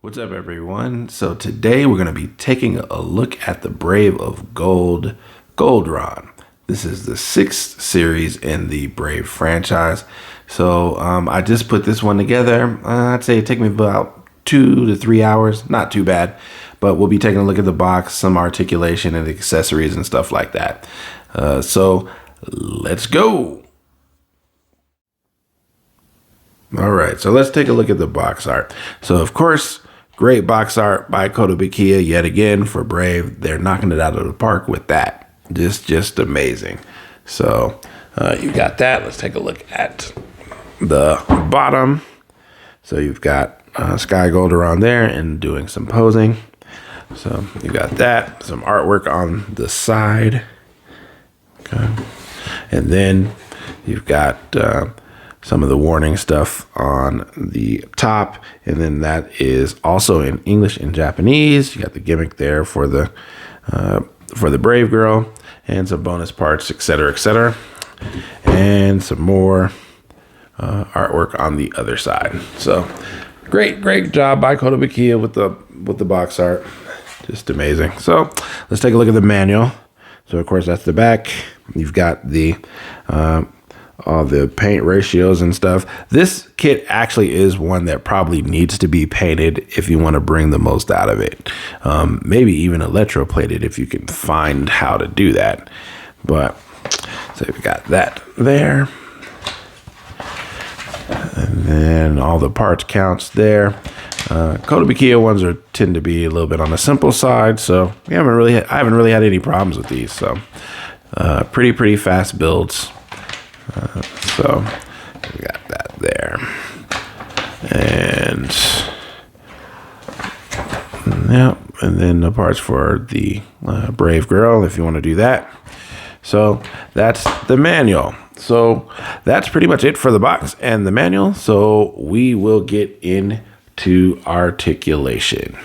What's up, everyone? So today we're going to be taking a look at the Brave of Gold, Goldran. This is the 6th series in the Brave franchise. So I just put this one together. I'd say it took me about 2 to 3 hours. Not too bad. But we'll be taking a look at the box, some articulation and accessories and stuff like that. So let's go. All right, so let's take a look at the box art. So of course, great box art by Kotobukiya yet again for Brave. They're knocking it out of the park with that. Just amazing. So you got that. Let's take a look at the bottom. So you've got Sky Goldran there and doing some posing. So you got that. Some artwork on the side. Okay. And then you've got some of the warning stuff on the top, and then that is also in English and Japanese. You got the gimmick there for the Brave girl, and some bonus parts, etc., and some more artwork on the other side. So great job by Kotobukiya with the box art, just amazing. So let's take a look at the manual. So of course that's the back. You've got the all the paint ratios and stuff. This kit actually is one that probably needs to be painted if you want to bring the most out of it. Maybe even electroplated if you can find how to do that. But so we got that there. And then all the parts counts there. Kotobukiya ones tend to be a little bit on the simple side, so I haven't really had any problems with these. So pretty fast builds. So we got that there, and yeah, and then the parts for the Brave girl if you want to do that. So that's the manual. So that's pretty much it for the box and the manual. So we will get into articulation.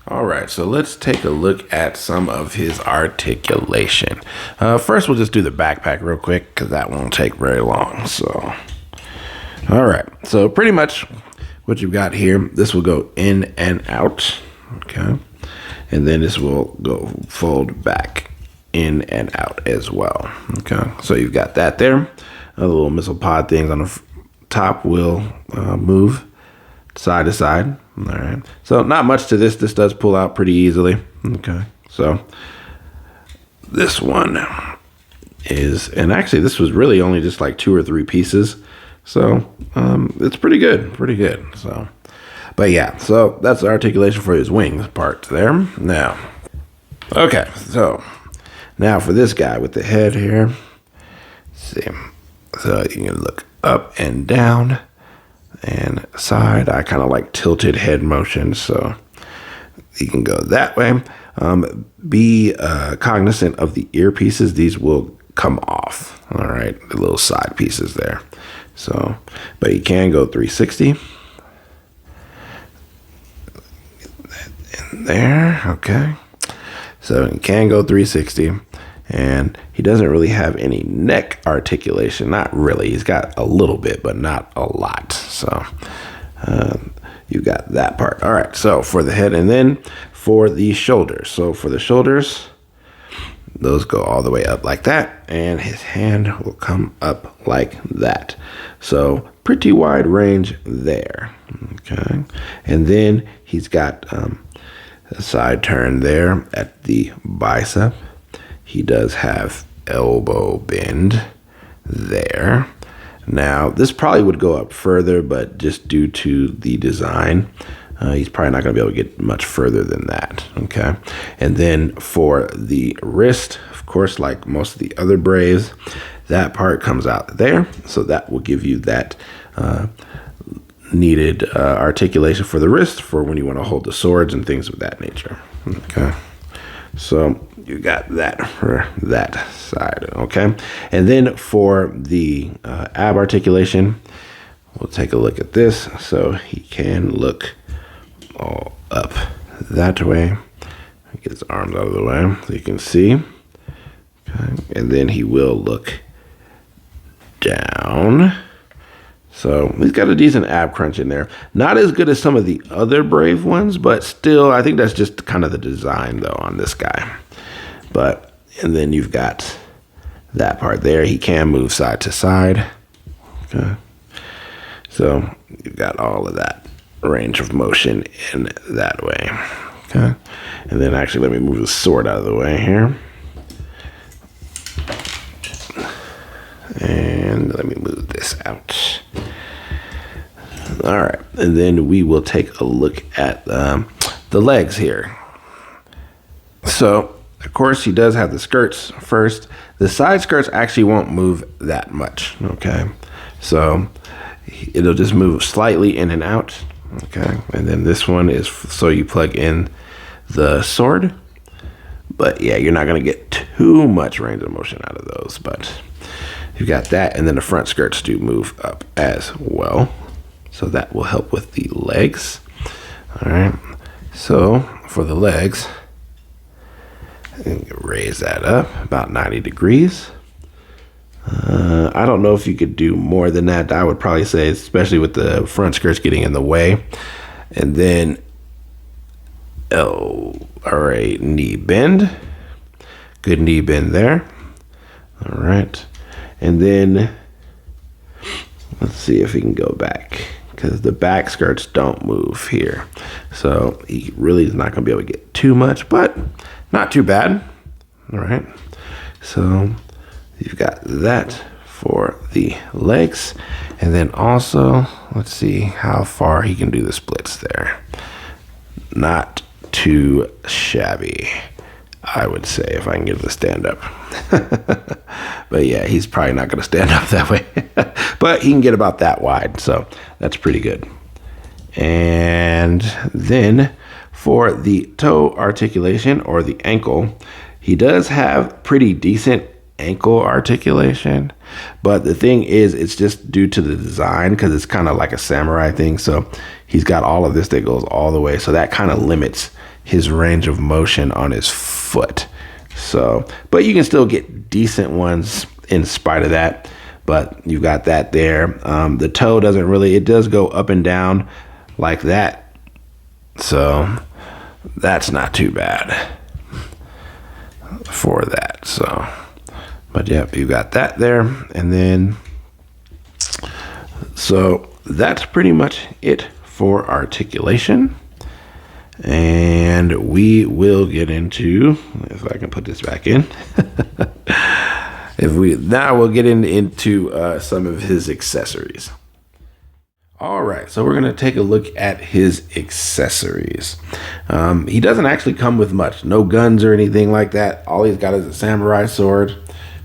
All right, so let's take a look at some of his articulation. First, we'll just do the backpack real quick because that won't take very long. So, all right, so pretty much what you've got here, this will go in and out, okay? And then this will go fold back in and out as well, okay? So you've got that there. The little missile pod things on the top will move side to side. All right. So not much to this. This does pull out pretty easily. Okay. So this one is, and actually this was really only just like 2 or 3 pieces. So it's pretty good. Pretty good. So, but yeah, so that's the articulation for his wings part there. Now, okay. So now for this guy with the head here, let's see. So you can look up and down and side. I kind of like tilted head motion, so you can go that way. Be cognizant of the earpieces. These will come off, all right, the little side pieces there. So, but you can go 360 in there, okay. So you can go 360. And he doesn't really have any neck articulation. Not really. He's got a little bit, but not a lot. So you got that part. All right. So for the head, and then for the shoulders. So for the shoulders, those go all the way up like that. And his hand will come up like that. So pretty wide range there. Okay. And then he's got a side turn there at the bicep. He does have elbow bend there. Now, this probably would go up further, but just due to the design, he's probably not going to be able to get much further than that, okay? And then for the wrist, of course, like most of the other Braves, that part comes out there. So that will give you that needed articulation for the wrist for when you want to hold the swords and things of that nature, okay? So you got that for that side, okay? And then for the ab articulation, we'll take a look at this. So he can look all up that way. Get his arms out of the way so you can see. Okay. And then he will look down So he's got a decent ab crunch in there. Not as good as some of the other Brave ones, but still, I think that's just kind of the design though on this guy. But, and then you've got that part there. He can move side to side. Okay. So you've got all of that range of motion in that way. Okay. And then actually, let me move the sword out of the way here. And let me move this out. All right, and then we will take a look at the legs here. So, of course, he does have the skirts first. The side skirts actually won't move that much, okay? So, it'll just move slightly in and out, okay? And then this one is so you plug in the sword. But yeah, you're not gonna get too much range of motion out of those, but you've got that, and then the front skirts do move up as well. So that will help with the legs. All right, so for the legs, raise that up about 90 degrees. I don't know if you could do more than that. I would probably say, especially with the front skirts getting in the way. And then, all right, knee bend. Good knee bend there. All right. And then, let's see if we can go back, because the back skirts don't move here. So he really is not going to be able to get too much, but not too bad. All right. So you've got that for the legs. And then also, let's see how far he can do the splits there. Not too shabby, I would say, if I can get him to stand up. But yeah, he's probably not going to stand up that way. But he can get about that wide, so that's pretty good. And then for the toe articulation, or the ankle, he does have pretty decent ankle articulation. But the thing is, it's just due to the design, because it's kind of like a samurai thing. So he's got all of this that goes all the way. So that kind of limits his range of motion on his foot. So, but you can still get decent ones in spite of that. But you've got that there. The toe doesn't really, it does go up and down like that. So that's not too bad for that. So, but yeah, you got that there. And then, so that's pretty much it for articulation. And we will get into, if I can put this back in, now we'll get into some of his accessories. All right, so we're gonna take a look at his accessories. He doesn't actually come with much, no guns or anything like that. All he's got is a samurai sword.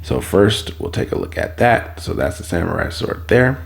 So first we'll take a look at that. So that's the samurai sword there.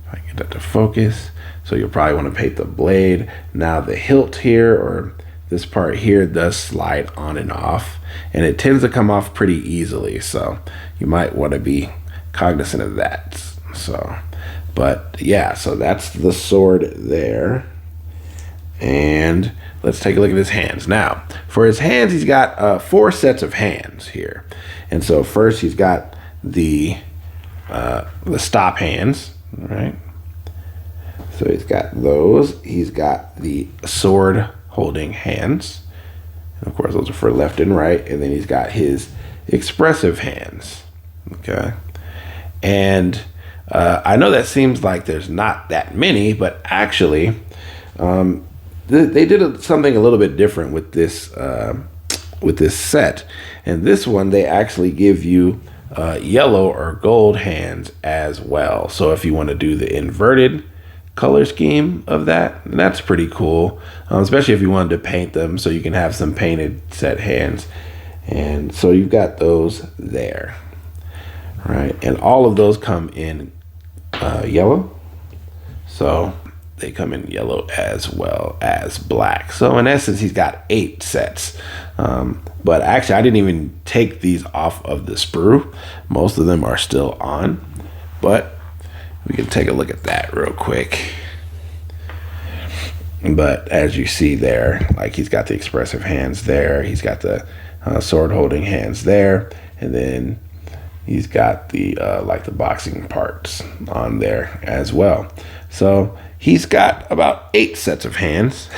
If I can get that to focus. So you'll probably want to paint the blade. Now the hilt here, or this part here, does slide on and off, and it tends to come off pretty easily. So you might want to be cognizant of that. So, but yeah, so that's the sword there. And let's take a look at his hands. Now, for his hands, he's got 4 sets of hands here. And so first he's got the stop hands, right? So he's got those. He's got the sword holding hands. And of course, those are for left and right. And then he's got his expressive hands. Okay. And I know that seems like there's not that many, but actually, they did something a little bit different with this set. And this one, they actually give you yellow or gold hands as well. So if you want to do the inverted color scheme of that, that's pretty cool, especially if you wanted to paint them, so you can have some painted set hands. And so you've got those there, right? And all of those come in yellow, so they come in yellow as well as black. So in essence, he's got 8 sets. But actually, I didn't even take these off of the sprue. Most of them are still on, but we can take a look at that real quick. But as you see there, like, he's got the expressive hands there. He's got the sword holding hands there. And then he's got the like the boxing parts on there as well. So he's got about 8 sets of hands,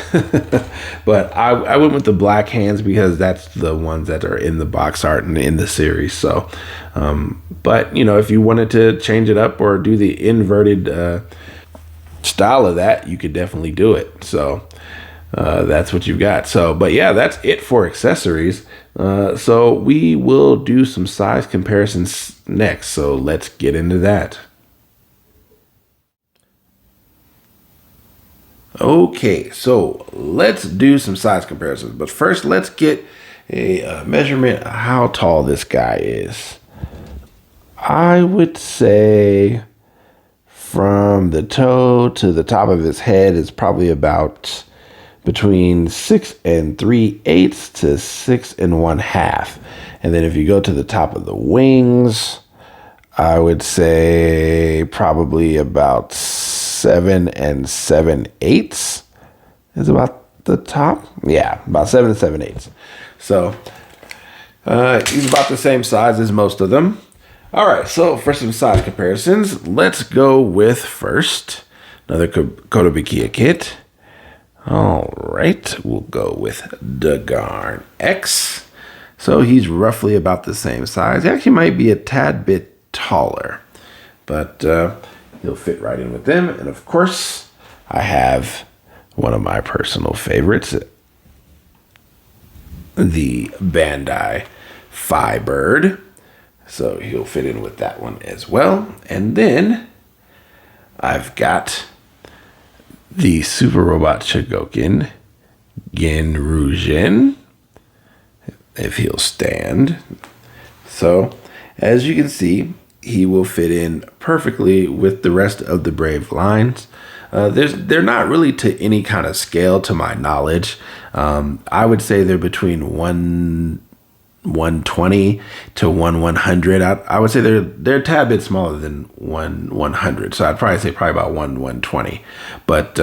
but I went with the black hands because that's the ones that are in the box art and in the series. So, but you know, if you wanted to change it up or do the inverted style of that, you could definitely do it. So that's what you've got. So, but yeah, that's it for accessories. So we will do some size comparisons next. So let's get into that. Okay, so let's do some size comparisons. But first, let's get a measurement of how tall this guy is. I would say from the toe to the top of his head is probably about between 6 3/8 to 6 1/2. And then if you go to the top of the wings, I would say probably about 7 7/8 is about the top. Yeah, about 7 7/8. So he's about the same size as most of them. All right, so for some size comparisons, let's go with first another Kotobukiya kit. All right, we'll go with Goldran X. So he's roughly about the same size. He actually might be a tad bit taller, but he'll fit right in with them. And of course, I have one of my personal favorites, the Bandai Firebird. So he'll fit in with that one as well. And then I've got the Super Robot Chogokin Genryujin, if he'll stand. So as you can see, he will fit in perfectly with the rest of the Brave lines. They're not really to any kind of scale to my knowledge. I would say they're between 120 to 100. I would say they're a tad bit smaller than 100. So I'd probably say about 120. But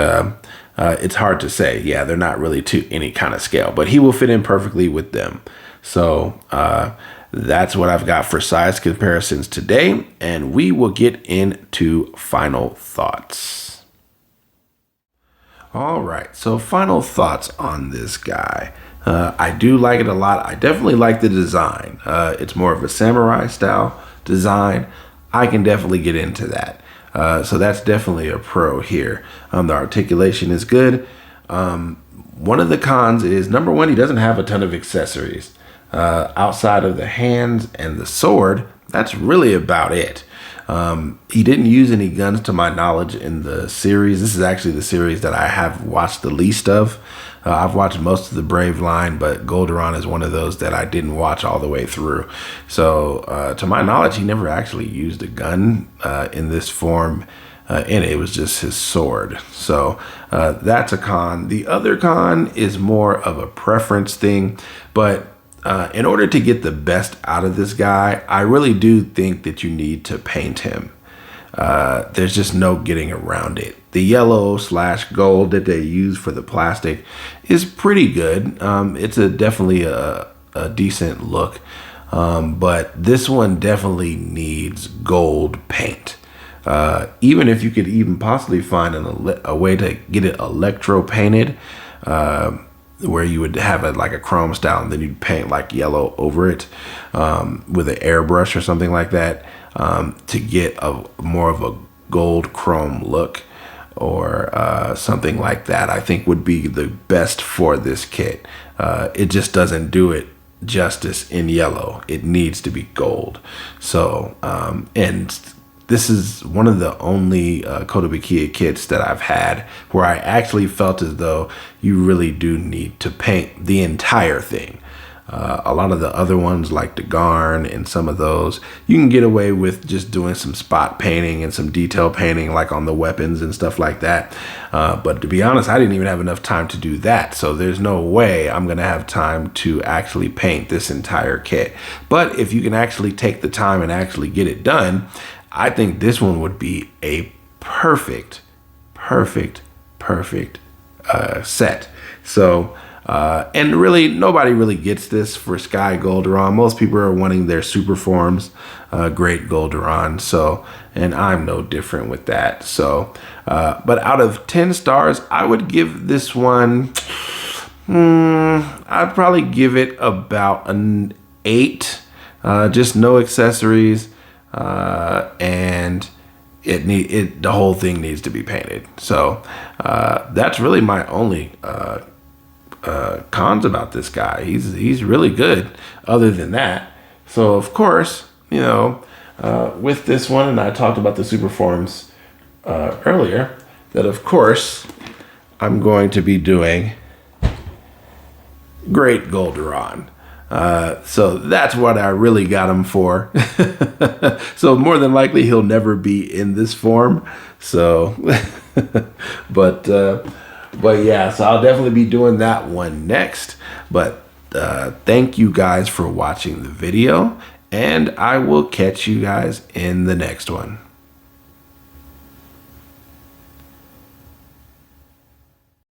it's hard to say. Yeah, they're not really to any kind of scale. But he will fit in perfectly with them. So that's what I've got for size comparisons today. And we will get into final thoughts. All right, so final thoughts on this guy. I do like it a lot. I definitely like the design. It's more of a samurai style design. I can definitely get into that. So that's definitely a pro here. The articulation is good. One of the cons is, number one, he doesn't have a ton of accessories. Outside of the hands and the sword, that's really about it. He didn't use any guns to my knowledge in the series. This is actually the series that I have watched the least of. I've watched most of the Brave line, but Goldran is one of those that I didn't watch all the way through. So to my knowledge, he never actually used a gun in this form. And it was just his sword. So that's a con. The other con is more of a preference thing, but in order to get the best out of this guy, I really do think that you need to paint him. There's just no getting around it. The yellow/gold that they use for the plastic is pretty good. It's definitely a decent look, but this one definitely needs gold paint. Even if you could even possibly find a way to get it electro painted, where you would have it like a chrome style and then you'd paint like yellow over it with an airbrush or something like that, to get a more of a gold chrome look or something like that, I think would be the best for this kit. It just doesn't do it justice in yellow. It needs to be gold. So and this is one of the only Kotobukiya kits that I've had where I actually felt as though you really do need to paint the entire thing. A lot of the other ones like the Goldran and some of those, you can get away with just doing some spot painting and some detail painting like on the weapons and stuff like that. But to be honest, I didn't even have enough time to do that. So there's no way I'm going to have time to actually paint this entire kit. But if you can actually take the time and actually get it done, I think this one would be a perfect set. So And really, nobody really gets this for Sky Goldran. Most people are wanting their super forms, Great Goldran. So, and I'm no different with that. So, but out of 10 stars, I would give this one, I'd probably give it about an 8. Just no accessories, and the whole thing needs to be painted. So that's really my only cons about this guy. He's really good other than that. So of course, you know, with this one, and I talked about the super forms earlier, that of course I'm going to be doing Great Goldran. So that's what I really got him for. So more than likely he'll never be in this form. So, but yeah, so I'll definitely be doing that one next. But thank you guys for watching the video, and I will catch you guys in the next one.